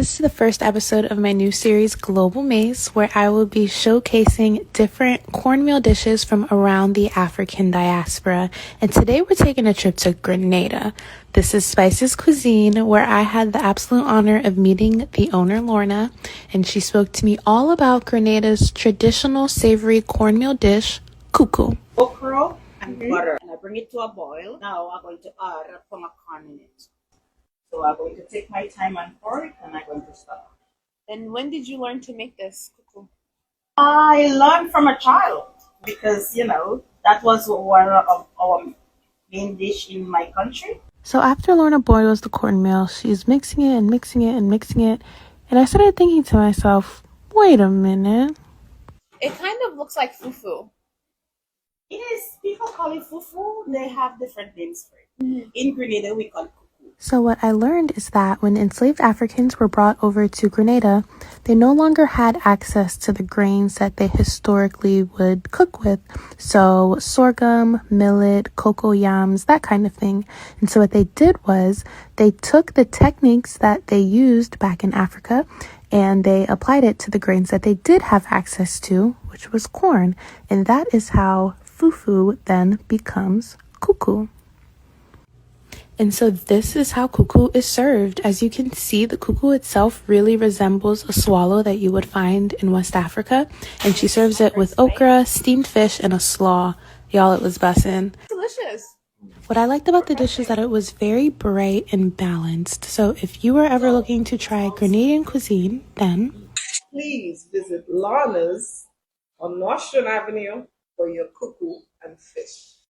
This is the first episode of my new series, Global Maze, where I will be showcasing different cornmeal dishes from around the African diaspora. And today we're taking a trip to Grenada. This is Spices Cuisine, where I had the absolute honor of meeting the owner, Lorna, and she spoke to me all about Grenada's traditional savory cornmeal dish, kuku. Okra and butter, and I bring it to a boil. Now I'm going to add a corn in it. So I'm going to take my time and pour it, and I'm going to stop. And when did you learn to make this kuku? I learned from a child because, that was one of our main dish in my country. So after Lorna boils the cornmeal, she's mixing it and mixing it and mixing it. And I started thinking to myself, wait a minute. It kind of looks like fufu. It is, people call it fufu. They have different names for it. Mm-hmm. In Grenada, we call it kuku. So what I learned is that when enslaved Africans were brought over to Grenada, they no longer had access to the grains that they historically would cook with. So sorghum, millet, cocoa yams, that kind of thing. And so what they did was they took the techniques that they used back in Africa and they applied it to the grains that they did have access to, which was corn. And that is how fufu then becomes kuku. And so this is how kuku is served. As you can see, the kuku itself really resembles a swallow that you would find in West Africa. And she serves it with okra, steamed fish, and a slaw. Y'all, it was bussin'. Delicious. What I liked about the dish is that it was very bright and balanced. So if you were ever looking to try Grenadian cuisine, then please visit Lorna's on North Shore Avenue for your kuku and fish.